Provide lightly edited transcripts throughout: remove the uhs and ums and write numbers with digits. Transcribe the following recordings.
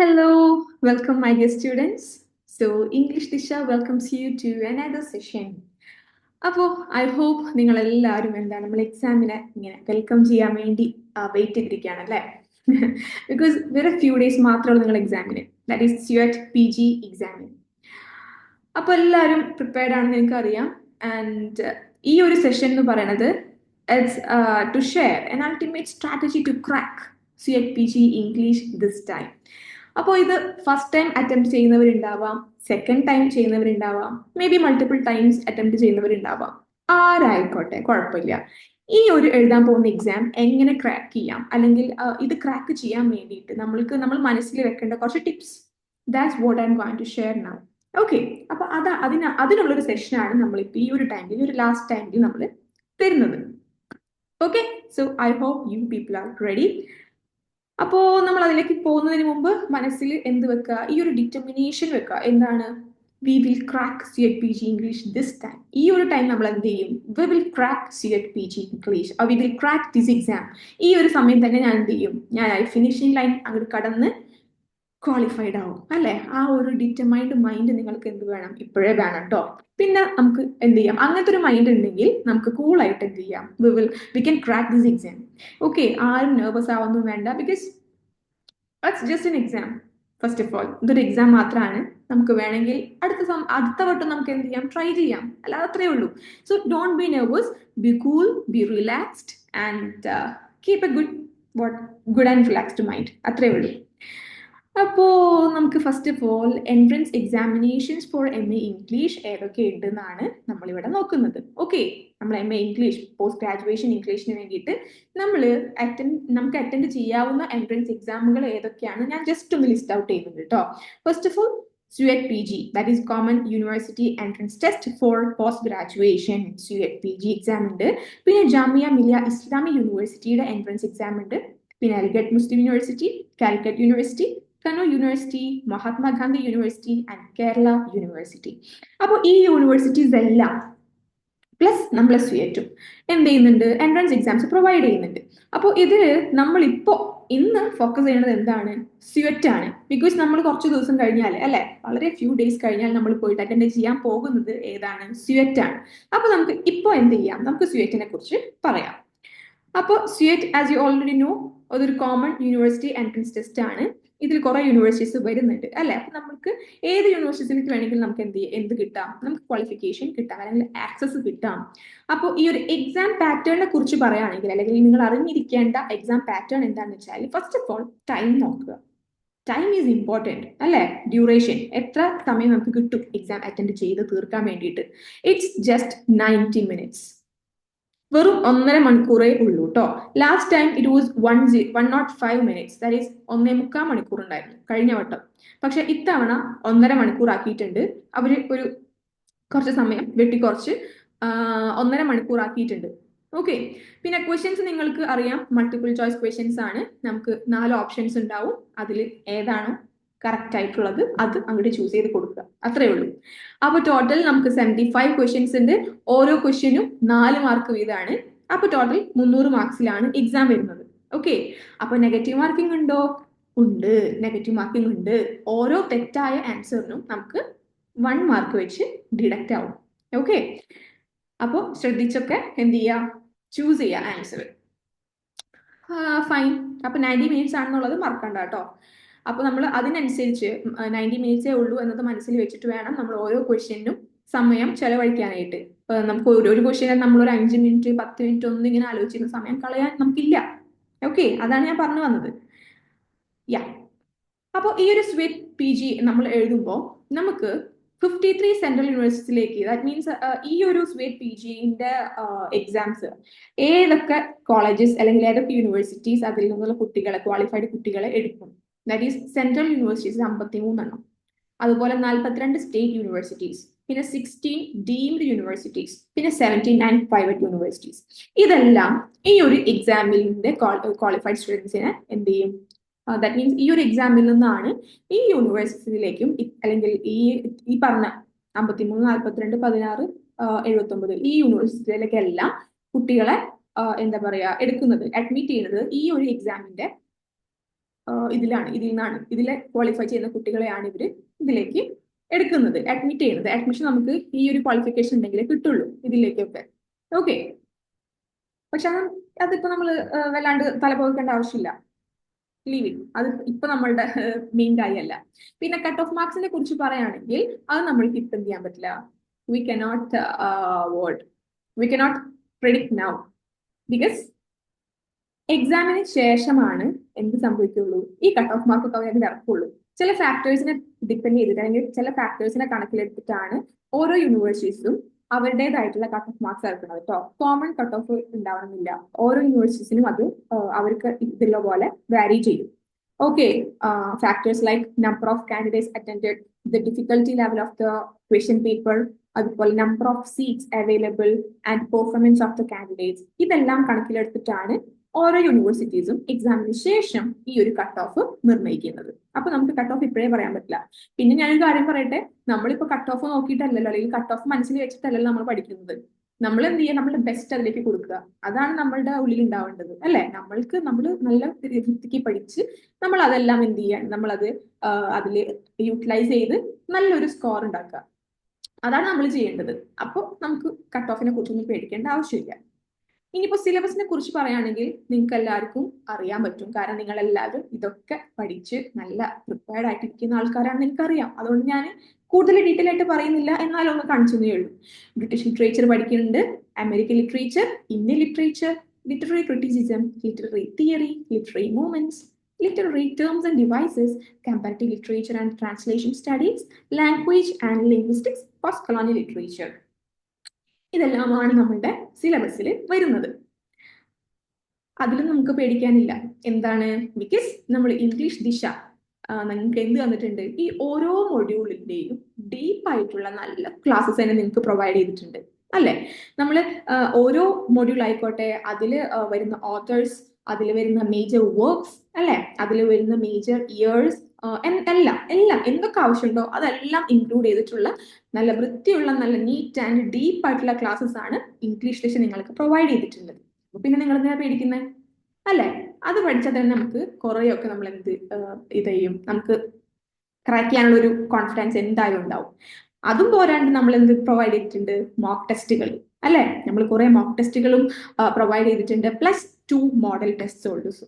Hello, welcome my dear students. So English Disha welcomes you to another session. അപ്പോൾ I hope നിങ്ങൾ എല്ലാവരും എന്താണ് നമ്മൾ എക്സാമിനെ ഇങ്ങനെ വെൽക്കം ചെയ്യാൻ വേണ്ടി വെയിറ്റ് ചെയ്തിരിക്കുകയാണ് അല്ലേ? ബിക്കോസ് വെരി ഫ്യൂ ഡേയ്സ് മാത്രമേ നിങ്ങൾ എക്സാമിന്, ദാറ്റ് ഈസ് സ്യുവറ്റ് PG എക്സാമിന്. അപ്പോൾ എല്ലാവരും പ്രിപ്പയർഡ് ആണെന്ന് എനിക്കറിയാം. ആൻഡ് ഈ ഒരു സെഷൻ എന്ന് പറയുന്നത് it's to share an ultimate strategy to crack CUET PG English this time. അപ്പോൾ ഇത് ഫസ്റ്റ് ടൈം അറ്റംപ്റ്റ് ചെയ്യുന്നവരുണ്ടാവാം, സെക്കൻഡ് ടൈം ചെയ്യുന്നവരുണ്ടാവാം, maybe multiple times attempt ചെയ്യുന്നവരുണ്ടാവാം. ആരായിക്കോട്ടെ, കുഴപ്പമില്ല. ഈ ഒരു എഴുതാൻ പോകുന്ന എക്സാം എങ്ങനെ ക്രാക്ക് ചെയ്യാം, അല്ലെങ്കിൽ ഇത് ക്രാക്ക് ചെയ്യാൻ വേണ്ടിയിട്ട് നമ്മൾ മനസ്സിൽ വെക്കേണ്ട കുറച്ച് tips, that's what I am going to share now. Okay, അപ്പൊ അതിനുള്ളൊരു സെഷനാണ് നമ്മളിപ്പോൾ ഈ ഒരു ടൈമിൽ, ഈ ഒരു ലാസ്റ്റ് ടൈമിൽ നമ്മൾ തരുന്നത്. Okay, so I hope you people are ready. അപ്പോൾ നമ്മൾ അതിലേക്ക് പോകുന്നതിന് മുമ്പ് മനസ്സിൽ എന്ത് വെക്കുക, ഈ ഒരു ഡിറ്റർമിനേഷൻ വെക്കുക. എന്താണ്? We will crack CUET PG English this time. ഈ ഒരു ടൈം നമ്മൾ എന്ത് ചെയ്യും? We will crack CUET PG English, we will crack this exam. ഈ ഒരു സമയം തന്നെ ഞാൻ എന്ത് ചെയ്യും? ഞാൻ ഫിനിഷിംഗ് ലൈൻ അങ്ങോട്ട് കടന്ന് ക്വാളിഫൈഡ് ആവും, അല്ലെ? ആ ഒരു ഡിറ്റർമൈൻഡ് മൈൻഡ് നിങ്ങൾക്ക് എന്ത് വേണം? ഇപ്പോഴേ വേണം കേട്ടോ. പിന്നെ നമുക്ക് എന്ത് ചെയ്യാം? അങ്ങനത്തെ ഒരു മൈൻഡ് ഉണ്ടെങ്കിൽ നമുക്ക് കൂളായിട്ട് എന്ത് ചെയ്യാം? We can crack this exam. Okay, ആരും നെർവസ് ആവൊന്നും വേണ്ട, because it's just N exam. First of all ഇതൊരു എക്സാം മാത്രമാണ്. നമുക്ക് വേണമെങ്കിൽ അടുത്ത വട്ടം നമുക്ക് എന്ത് ചെയ്യാം? ട്രൈ ചെയ്യാം, അല്ലാതെ അത്രയേ ഉള്ളൂ. So don't be nervous, B cool, B relaxed and keep A good and relaxed mind. അത്രയേ ഉള്ളൂ. അപ്പോൾ നമുക്ക് first of all entrance examinations four MA English ഏതൊക്കെ ഉണ്ടെന്നാണ് നമ്മളിവിടെ നോക്കുന്നത്. ഓക്കെ, നമ്മൾ MA ഇംഗ്ലീഷ് പോസ്റ്റ് ഗ്രാജുവേഷൻ ഇംഗ്ലീഷിന് വേണ്ടിയിട്ട് നമുക്ക് അറ്റൻഡ് ചെയ്യാവുന്ന എൻട്രൻസ് എക്സാമുകൾ ഏതൊക്കെയാണ് ഞാൻ ജസ്റ്റ് ഒന്ന് ലിസ്റ്റ് ഔട്ട് ചെയ്യുന്നുണ്ട് കേട്ടോ. First of all CUET PG, that is common university entrance test for post graduation. CUET PG exam ഉണ്ട്. പിന്നെ ജാമിയ മിലിയ ഇസ്ലാമിക് യൂണിവേഴ്സിറ്റിയുടെ എൻട്രൻസ് എക്സാം ഉണ്ട്. പിന്നെ Aligarh Muslim university, Calicut university, Kannur university, Mahatma Gandhi university and Kerala university. അപ്പോൾ ഈ യൂണിവേഴ്സിറ്റീസ് എല്ലാം പ്ലസ് നമ്മൾ സ്യുവറ്റും എന്ത് ചെയ്യുന്നുണ്ട്? എൻട്രൻസ് എക്സാംസ് പ്രൊവൈഡ് ചെയ്യുന്നുണ്ട്. അപ്പോൾ ഇതിൽ നമ്മളിപ്പോ ഇന്ന് ഫോക്കസ് ചെയ്യുന്നത് എന്താണ്? സ്യുവറ്റ് ആണ്. ബിക്കോസ് നമ്മൾ കുറച്ച് ദിവസം കഴിഞ്ഞാൽ, അല്ലെ, വളരെ ഫ്യൂ ഡേയ്സ് കഴിഞ്ഞാൽ നമ്മൾ പോയിട്ട് അറ്റൻഡ് ചെയ്യാൻ പോകുന്നത് ഏതാണ്? സ്യുവറ്റ് ആണ്. അപ്പൊ നമുക്ക് ഇപ്പോൾ എന്ത് ചെയ്യാം? നമുക്ക് സ്യുവറ്റിനെ കുറിച്ച് പറയാം. അപ്പോൾ സ്യുവറ്റ്, ആസ് യു ഓൾറെഡി നോ, അതൊരു കോമൺ യൂണിവേഴ്സിറ്റി എൻട്രൻസ് ടെസ്റ്റ് ആണ്. ഇതിൽ കുറെ യൂണിവേഴ്സിറ്റീസ് വരുന്നുണ്ട്, അല്ലെ? അപ്പൊ നമുക്ക് ഏത് യൂണിവേഴ്സിറ്റിയിലേക്ക് വേണമെങ്കിലും നമുക്ക് എന്ത് കിട്ടാം? നമുക്ക് ക്വാളിഫിക്കേഷൻ കിട്ടാം, അല്ലെങ്കിൽ ആക്സസ് കിട്ടാം. അപ്പോൾ ഈ ഒരു എക്സാം പാറ്റേണിനെ കുറിച്ച് പറയുകയാണെങ്കിൽ, അല്ലെങ്കിൽ നിങ്ങൾ അറിഞ്ഞിരിക്കേണ്ട എക്സാം പാറ്റേൺ എന്താണെന്ന് വെച്ചാൽ, ഫസ്റ്റ് ഓഫ് ഓൾ ടൈം നോക്കുക. ടൈം ഈസ് ഇമ്പോർട്ടൻറ്റ്, അല്ലെ? ഡ്യൂറേഷൻ, എത്ര സമയം നമുക്ക് കിട്ടും എക്സാം അറ്റൻഡ് ചെയ്ത് തീർക്കാൻ വേണ്ടിയിട്ട്? It's just 90 minutes. വെറും 1.5 മണിക്കൂറേ ഉള്ളൂ കേട്ടോ. Last time it was 105 minutes, that is 1.25 മണിക്കൂർ ഉണ്ടായിരുന്നു കഴിഞ്ഞ വട്ടം. പക്ഷെ ഇത്തവണ 1.5 മണിക്കൂർ ആക്കിയിട്ടുണ്ട് അവര്. ഒരു കുറച്ച് സമയം വെട്ടിക്കുറച്ച് 1.5 മണിക്കൂർ ആക്കിയിട്ടുണ്ട്. ഓക്കെ, പിന്നെ ക്വസ്റ്റ്യൻസ് നിങ്ങൾക്ക് അറിയാം, മൾട്ടിപ്പിൾ ചോയ്സ് ക്വസ്റ്റ്യൻസ് ആണ്. നമുക്ക് 4 ഓപ്ഷൻസ് ഉണ്ടാവും. അതിൽ ഏതാണോ കറക്റ്റ് ആയിട്ടുള്ളത് അത് അങ്ങോട്ട് ചൂസ് ചെയ്ത് കൊടുക്കുക, അത്രേ ഉള്ളൂ. അപ്പൊ ടോട്ടൽ നമുക്ക് 75 ക്വസ്റ്റ്യൻസ് ഉണ്ട്. ഓരോ ക്വസ്റ്റ്യനും 4 മാർക്ക് വീതമാണ്. അപ്പൊ ടോട്ടൽ 300 മാർക്സിലാണ് എക്സാം വരുന്നത്. ഓക്കെ, അപ്പൊ നെഗറ്റീവ് മാർക്കിംഗ് ഉണ്ടോ? ഉണ്ട്, നെഗറ്റീവ് മാർക്കിംഗ് ഉണ്ട്. ഓരോ തെറ്റായ ആൻസറിനും നമുക്ക് 1 മാർക്ക് വെച്ച് ഡിഡക്റ്റ് ആവും. ഓക്കെ, അപ്പോൾ ശ്രദ്ധിച്ചൊക്കെ എന്ത് ചെയ്യുക? ചൂസ് ചെയ്യുക ആൻസർ. ഫൈൻ. അപ്പൊ 90 minutes ആണെന്നുള്ളത് മറക്കണ്ട കേട്ടോ. അപ്പോൾ നമ്മൾ അതിനനുസരിച്ച് 90 minutes ഉള്ളൂ എന്നത് മനസ്സിൽ വെച്ചിട്ട് വേണം നമ്മൾ ഓരോ ക്വസ്റ്റ്യനും സമയം ചെലവഴിക്കാനായിട്ട്. നമുക്ക് ഒരു ക്വസ്റ്റ്യനെ നമ്മൾ ഒരു 5 minute 10 minute ഒന്നും ഇങ്ങനെ ആലോചിച്ചിരുന്ന സമയം കളയാൻ നമുക്കില്ല. ഓക്കെ, അതാണ് ഞാൻ പറഞ്ഞു വന്നത്. യാ, അപ്പോൾ ഈ ഒരു സ്യുവറ്റ് PG നമ്മൾ എഴുതുമ്പോൾ നമുക്ക് 53 സെൻട്രൽ യൂണിവേഴ്സിറ്റിയിലേക്ക്, ദാറ്റ് മീൻസ് ഈ ഒരു സ്യുവറ്റ് PGന്റെ എക്സാംസ് ഏതൊക്കെ കോളേജസ് അല്ലെങ്കിൽ ഏതൊക്കെ യൂണിവേഴ്സിറ്റീസ് അതിൽ നിന്നുള്ള കുട്ടികളെ, ക്വാളിഫൈഡ് കുട്ടികളെ എടുക്കും? ദാറ്റ് ഈസ് സെൻട്രൽ യൂണിവേഴ്സിറ്റീസ് 53 എണ്ണം, അതുപോലെ 42 സ്റ്റേറ്റ് യൂണിവേഴ്സിറ്റീസ്, പിന്നെ 16 ഡീംഡ് യൂണിവേഴ്സിറ്റീസ്, പിന്നെ 79 പ്രൈവറ്റ് യൂണിവേഴ്സിറ്റീസ്. ഇതെല്ലാം ഈ ഒരു എക്സാമിന്റെ ക്വാളിഫൈഡ് സ്റ്റുഡൻസിനെ എന്ത് ചെയ്യും? ദാറ്റ് മീൻസ് ഈ ഒരു എക്സാമിൽ നിന്നാണ് ഈ യൂണിവേഴ്സിറ്റിയിലേക്കും, അല്ലെങ്കിൽ ഈ പറഞ്ഞ 53, 42, 16, 79 ഈ യൂണിവേഴ്സിറ്റിയിലേക്കെല്ലാം കുട്ടികളെ എന്താ പറയാ എടുക്കുന്നത്, അഡ്മിറ്റ് ചെയ്യുന്നത് ഈ ഒരു എക്സാമിന്റെ ഇതിൽ നിന്നാണ് ഇതിലെ ക്വാളിഫൈ ചെയ്യുന്ന കുട്ടികളെയാണ് ഇവർ ഇതിലേക്ക് എടുക്കുന്നത്, അഡ്മിറ്റ് ചെയ്യുന്നത്. അഡ്മിഷൻ നമുക്ക് ഈ ഒരു ക്വാളിഫിക്കേഷൻ ഉണ്ടെങ്കിലേ കിട്ടുള്ളൂ ഇതിലേക്കൊക്കെ. ഓക്കെ, പക്ഷെ അതിപ്പോ നമ്മൾ വല്ലാണ്ട് തലപോക്കേണ്ട ആവശ്യമില്ല. ലീവ് ഇറ്റ്, അത് ഇപ്പൊ നമ്മളുടെ മെയിൻ കാര്യമല്ല. പിന്നെ കട്ട് ഓഫ് മാർക്സിനെ കുറിച്ച് പറയുകയാണെങ്കിൽ അത് നമ്മൾക്ക് ഇപ്പം എന്ത് ചെയ്യാൻ പറ്റില്ല. We cannot predict now, because എക്സാമിന് ശേഷമാണ് എന്ത് സംഭവിക്കുള്ളൂ, ഈ കട്ട് ഓഫ് മാർക്ക് ഒക്കെ അവർക്ക് ഇറക്കുള്ളൂ. ചില ഫാക്ടേഴ്സിനെ ഡിപ്പെൻഡ് ചെയ്തിട്ട് അല്ലെങ്കിൽ ചില ഫാക്ടേഴ്സിനെ കണക്കിലെടുത്തിട്ടാണ് ഓരോ യൂണിവേഴ്സിറ്റീസും അവരുടേതായിട്ടുള്ള കട്ട് ഓഫ് മാർക്സ് ഇറക്കുന്നത് കേട്ടോ. കോമൺ കട്ട് ഓഫ് ഉണ്ടാവണമെന്നില്ല, ഓരോ യൂണിവേഴ്സിറ്റീസിനും അത് അവർക്ക് ഇതിലുള്ള പോലെ വാരി ചെയ്യും. Okay, factors like number of candidates attended, the difficulty level of the question paper, അതുപോലെ number of seats available and performance of the candidates, ഇതെല്ലാം കണക്കിലെടുത്തിട്ടാണ് ഓരോ യൂണിവേഴ്സിറ്റീസും എക്സാമിന് ശേഷം ഈ ഒരു കട്ട് ഓഫ് നിർണ്ണയിക്കുന്നത്. അപ്പൊ നമുക്ക് കട്ട് ഓഫ് ഇപ്പോഴേ പറയാൻ പറ്റില്ല. പിന്നെ ഞാനൊരു കാര്യം പറയട്ടെ, നമ്മളിപ്പോ കട്ട് ഓഫ് നോക്കിയിട്ടല്ലല്ലോ, അല്ലെങ്കിൽ കട്ട് ഓഫ് മനസ്സിൽ വെച്ചിട്ടല്ലല്ലോ നമ്മൾ പഠിക്കുന്നത്. നമ്മൾ എന്ത് ചെയ്യുക, നമ്മളുടെ ബെസ്റ്റ് അതിലേക്ക് കൊടുക്കുക. അതാണ് നമ്മളുടെ ഉള്ളിൽ ഉണ്ടാവേണ്ടത്, അല്ലെ? നമ്മൾ നല്ല വൃത്തിക്ക് പഠിച്ച് നമ്മൾ അതെല്ലാം എന്ത് ചെയ്യാൻ, നമ്മളത് അതിൽ യൂട്ടിലൈസ് ചെയ്ത് നല്ലൊരു സ്കോർ ഉണ്ടാക്കുക. അതാണ് നമ്മൾ ചെയ്യേണ്ടത്. അപ്പോൾ നമുക്ക് കട്ട് ഓഫിനെ കുറിച്ചൊന്നും പേടിക്കേണ്ട ആവശ്യമില്ല. ഇനിയിപ്പോ സിലബസിനെ കുറിച്ച് പറയുകയാണെങ്കിൽ നിങ്ങൾക്ക് എല്ലാവർക്കും അറിയാൻ പറ്റും, കാരണം നിങ്ങൾ എല്ലാവരും ഇതൊക്കെ പഠിച്ച് നല്ല പ്രിപ്പയർഡ് ആയിട്ടിരിക്കുന്ന ആൾക്കാരാണെന്ന് എനിക്കറിയാം. അതുകൊണ്ട് ഞാൻ കൂടുതൽ ഡീറ്റെയിൽ ആയിട്ട് പറയുന്നില്ല, എന്നാലും ഒന്ന് കാണിച്ചതേ ഉള്ളൂ. ബ്രിട്ടീഷ് ലിറ്ററേച്ചർ പഠിക്കുന്നുണ്ട്, American literature, Indian literature, literary criticism, literary theory, literary movements, literary terms and devices, comparative literature and translation studies, language and linguistics, post-colonial literature. ഇതെല്ലാമാണ് നമ്മളുടെ സിലബസിൽ വരുന്നത്. അതിലും നമുക്ക് പേടിക്കാനില്ല. എന്താണ്? ബിക്കോസ് നമ്മൾ ഇംഗ്ലീഷ് ദിശ നിങ്ങൾക്ക് എന്ത് തന്നിട്ടുണ്ട്, ഈ ഓരോ മൊഡ്യൂളിന്റെയും ഡീപ്പായിട്ടുള്ള നല്ല ക്ലാസ്സസ് തന്നെ നിങ്ങൾക്ക് പ്രൊവൈഡ് ചെയ്തിട്ടുണ്ട്, അല്ലെ? നമ്മൾ ഓരോ മൊഡ്യൂൾ ആയിക്കോട്ടെ, അതിൽ വരുന്ന ഓതേഴ്സ്, അതിൽ വരുന്ന മേജർ വർക്ക്സ്, അല്ലെ, അതിൽ വരുന്ന മേജർ ഇയേഴ്സ്, എല്ലാം എന്തൊക്കെ ആവശ്യമുണ്ടോ അതെല്ലാം ഇൻക്ലൂഡ് ചെയ്തിട്ടുള്ള നല്ല വൃത്തിയുള്ള നല്ല നീറ്റ് ആൻഡ് ഡീപ്പ് ആയിട്ടുള്ള ക്ലാസ്സസ് ആണ് ഇംഗ്ലീഷ് ദിശ നിങ്ങൾക്ക് പ്രൊവൈഡ് ചെയ്തിട്ടുള്ളത്. പിന്നെ നിങ്ങൾ എന്തിനാ പേടിക്കുന്നത്, അല്ലെ? അത് പഠിച്ചാൽ തന്നെ നമുക്ക് കുറേയൊക്കെ നമ്മൾ ചെയ്യും, നമുക്ക് ക്രാക്ക് ചെയ്യാനുള്ള ഒരു കോൺഫിഡൻസ് എന്തായാലും ഉണ്ടാവും. അതും പോരാണ്ട് നമ്മൾ എന്ത് പ്രൊവൈഡ് ചെയ്തിട്ടുണ്ട്, മോക്ക് ടെസ്റ്റുകൾ, അല്ലെ? നമ്മൾ കുറെ മോക്ക് ടെസ്റ്റുകളും പ്രൊവൈഡ് ചെയ്തിട്ടുണ്ട്, +2 മോഡൽ ടെസ്റ്റ് ഓൾസോ.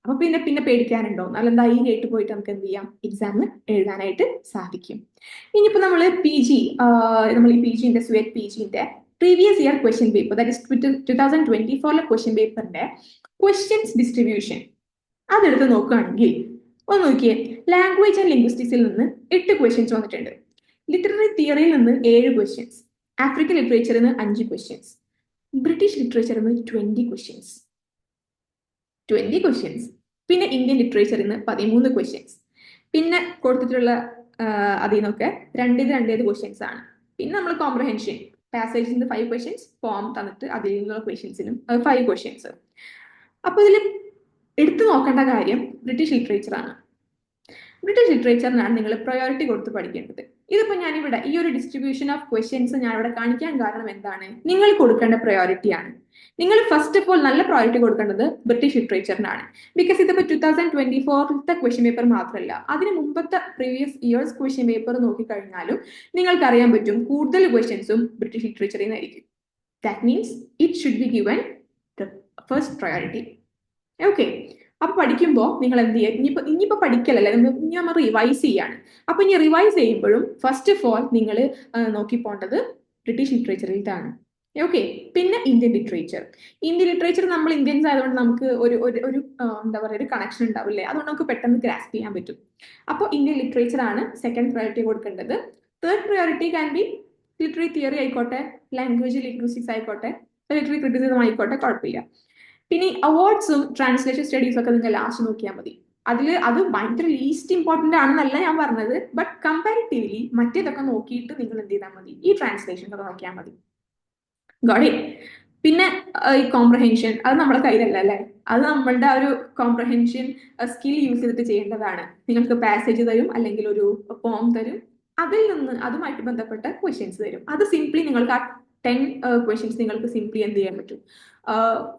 അപ്പൊ പിന്നെ പേടിക്കാനുണ്ടോ? നല്ല ധൈര്യമായിട്ട് പോയിട്ട് നമുക്ക് എന്ത് ചെയ്യാം, എക്സാം എഴുതാനായിട്ട് സാധിക്കും. ഇനിയിപ്പോ നമ്മൾ ഈ PGന്റെ സ്വീറ്റ് PGന്റെ previous year question paper, that is 2024 question പേപ്പറിന്റെ ക്വസ്റ്റ്യൻസ് ഡിസ്ട്രിബ്യൂഷൻ അതെടുത്ത് നോക്കുകയാണെങ്കിൽ ഒന്ന് നോക്കിയേ. ലാംഗ്വേജ് ആൻഡ് ലിംഗ്വിസ്റ്റിക്സിൽ നിന്ന് 8 ക്വസ്റ്റ്യൻസ് വന്നിട്ടുണ്ട്, ലിറ്റററി തിയറിയിൽ നിന്ന് 7 ക്വസ്റ്റ്യൻസ്, ആഫ്രിക്കൻ ലിറ്ററേച്ചറിൽ നിന്ന് 5 ക്വസ്റ്റ്യൻസ്, ബ്രിട്ടീഷ് ലിറ്ററേച്ചറിൽ നിന്ന് 20 ക്വസ്റ്റ്യൻസ്, പിന്നെ ഇന്ത്യൻ ലിറ്ററേച്ചറിൽ നിന്ന് 13 ക്വസ്റ്റ്യൻസ്. പിന്നെ കൊടുത്തിട്ടുള്ള അതിൽ നിന്നൊക്കെ 2 ക്വസ്റ്റ്യൻസ് ആണ്. പിന്നെ നമ്മൾ കോംപ്രഹെൻഷൻ പാസേജിൽ നിന്ന് 5 ക്വസ്റ്റ്യൻസ്, ഫോം തന്നിട്ട് അതിൽ നിന്നുള്ള ക്വസ്റ്റ്യൻസിനും 5 ക്വസ്റ്റ്യൻസ്. അപ്പൊ ഇതിൽ എടുത്തു നോക്കേണ്ട കാര്യം ബ്രിട്ടീഷ് ലിറ്ററേച്ചറാണ്. ബ്രിട്ടീഷ് ലിറ്ററേച്ചറിനാണ് നിങ്ങൾ പ്രയോറിറ്റി കൊടുത്ത് പഠിക്കേണ്ടത്. ഇതിപ്പോ ഞാനിവിടെ ഈ ഒരു ഡിസ്ട്രിബ്യൂഷൻ ഓഫ് ക്വസ്റ്റ്യൻസ് ഞാൻ ഇവിടെ കാണിക്കാൻ കാരണം എന്താണ്, നിങ്ങൾ കൊടുക്കേണ്ട പ്രയോറിറ്റിയാണ്. നിങ്ങൾ ഫസ്റ്റ് ഓഫ് ഓൾ നല്ല പ്രയോറിറ്റി കൊടുക്കേണ്ടത് ബ്രിട്ടീഷ് ലിറ്ററേച്ചറിനാണ്. ബിക്കോസ് ഇതിപ്പോ 2024 ക്വസ്റ്റ്യൻ പേപ്പർ മാത്രമല്ല, അതിന് മുമ്പത്തെ പ്രീവിയസ് ഇയേഴ്സ് ക്വസ്റ്റ്യൻ പേപ്പർ നോക്കിക്കഴിഞ്ഞാലും നിങ്ങൾക്ക് അറിയാൻ പറ്റും കൂടുതൽ ക്വസ്റ്റ്യൻസും ബ്രിട്ടീഷ് ലിറ്ററേച്ചറിൽ നിന്നായിരിക്കും. That means it should be given the first priority. Okay, അപ്പൊ പഠിക്കുമ്പോൾ നിങ്ങൾ എന്ത് ചെയ്യുക, ഇനിയിപ്പോ പഠിക്കലല്ലേ, നമ്മൾ റിവൈസ് ചെയ്യാണ്. അപ്പൊ ഇനി റിവൈസ് ചെയ്യുമ്പോഴും ഫസ്റ്റ് ഓഫ് ഓൾ നിങ്ങൾ നോക്കി പോകേണ്ടത് ബ്രിട്ടീഷ് ലിറ്ററേച്ചറിലാണ്. ഓക്കെ, പിന്നെ ഇന്ത്യൻ ലിറ്ററേച്ചർ നമ്മൾ ഇന്ത്യൻസ് ആയതുകൊണ്ട് നമുക്ക് ഒരു എന്താ പറയുക, ഒരു കണക്ഷൻ ഉണ്ടാവില്ലേ, അതുകൊണ്ട് നമുക്ക് പെട്ടെന്ന് ഗ്രാസ്പ് ചെയ്യാൻ പറ്റും. അപ്പോൾ ഇന്ത്യൻ ലിറ്ററേച്ചർ ആണ് സെക്കൻഡ് പ്രയോറിറ്റി കൊടുക്കേണ്ടത്. Third priority can be literary theory ആയിക്കോട്ടെ, ലാംഗ്വേജ് ലിംഗ്വിസ്റ്റിക്സ് ആയിക്കോട്ടെ, ലിറ്റററി ക്രിറ്റിസിസം ആയിക്കോട്ടെ, കുഴപ്പമില്ല. പിന്നെ അവാർഡ്സും ട്രാൻസ്ലേഷൻ സ്റ്റഡീസും ഒക്കെ നിങ്ങൾ ലാസ്റ്റ് നോക്കിയാൽ മതി. അത് ഭയങ്കര ലീസ്റ്റ് ഇമ്പോർട്ടന്റ് ആണെന്നല്ല ഞാൻ പറഞ്ഞത്, ബട്ട് കമ്പാരിറ്റീവ്ലി മറ്റേതൊക്കെ നോക്കിയിട്ട് നിങ്ങൾ എന്ത് ചെയ്താൽ മതി, ഈ ട്രാൻസ്ലേഷൻ ഒക്കെ നോക്കിയാൽ മതി. God it. പിന്നെ ഈ കോംപ്രഹെൻഷൻ അത് നമ്മുടെ കയ്യിലല്ല, അല്ലേ? അത് നമ്മളുടെ ഒരു കോംപ്രഹെൻഷൻ സ്കിൽ യൂസ് ചെയ്തിട്ട് ചെയ്യേണ്ടതാണ്. നിങ്ങൾക്ക് പാസേജ് തരും, അല്ലെങ്കിൽ ഒരു പോം തരും, അതിൽ നിന്ന് അതുമായിട്ട് ബന്ധപ്പെട്ട ക്വസ്റ്റ്യൻസ് തരും. അത് സിംപ്ലി നിങ്ങൾക്ക് ആ 10 ക്വസ്റ്റ്യൻസ് നിങ്ങൾക്ക് സിംപ്ലി എന്ത് ചെയ്യാൻ പറ്റും,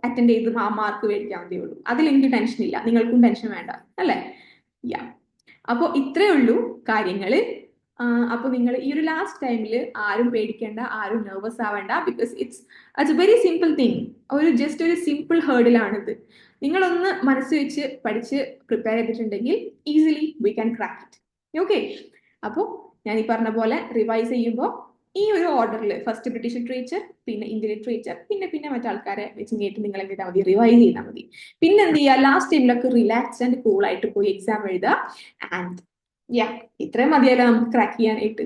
അറ്റൻഡ് ചെയ്ത് ആ മാർക്ക് മേടിക്കാൻ മതിയേ ഉള്ളൂ. അതിൽ എനിക്ക് ടെൻഷൻ ഇല്ല, നിങ്ങൾക്കും ടെൻഷൻ വേണ്ട, അല്ലേ? യാ, അപ്പോൾ ഇത്രയേ ഉള്ളൂ കാര്യങ്ങള്. അപ്പോൾ നിങ്ങൾ ഈ ഒരു ലാസ്റ്റ് ടൈമിൽ ആരും പേടിക്കേണ്ട, ആരും നെർവസ് ആവേണ്ട. Because it's very simple thing. Just ഒരു സിമ്പിൾ ഹേർഡിലാണിത്. നിങ്ങളൊന്ന് മനസ്സ് വെച്ച് പഠിച്ച് പ്രിപ്പയർ ചെയ്തിട്ടുണ്ടെങ്കിൽ easily we can crack it. Okay, അപ്പോൾ ഞാൻ ഈ പറഞ്ഞ പോലെ റിവൈസ് ചെയ്യുമ്പോൾ ഈ ഒരു ഓർഡറിൽ ഫസ്റ്റ് ബ്രിട്ടീഷ് ലിറ്ററേച്ചർ, പിന്നെ ഇന്ത്യൻ ലിറ്ററേച്ചർ, പിന്നെ മറ്റാൾക്കാരെ വെച്ച് കേട്ട് നിങ്ങൾ എന്ത് ചെയ്താൽ മതി, റിവൈസ് ചെയ്താൽ മതി. പിന്നെ എന്ത് ചെയ്യുക, ലാസ്റ്റ് ടൈമിലൊക്കെ റിലാക്സ് ആൻഡ് കൂൾ ആയിട്ട് പോയി എക്സാം എഴുതുക. ആൻഡ് യാ, ഇത്രയും മതിയല്ലോ നമുക്ക് ക്രാക്ക് ചെയ്യാനായിട്ട്,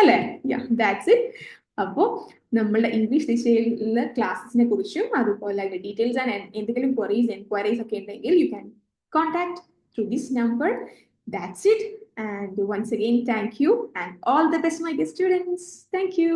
അല്ലേ? യാ, ദാറ്റ്സ് ഇറ്റ്. അപ്പോൾ നമ്മളുടെ ഇംഗ്ലീഷ് ദിശയിലുള്ള ക്ലാസ്സിനെ കുറിച്ചും അതുപോലെ അതിന്റെ ഡീറ്റെയിൽസ് ആൻഡ് എന്തെങ്കിലും എൻക്വയറീസ് ഒക്കെ ഉണ്ടെങ്കിൽ you can contact through this number. That's it. And once again, thank you and all the best, my dear students. Thank you.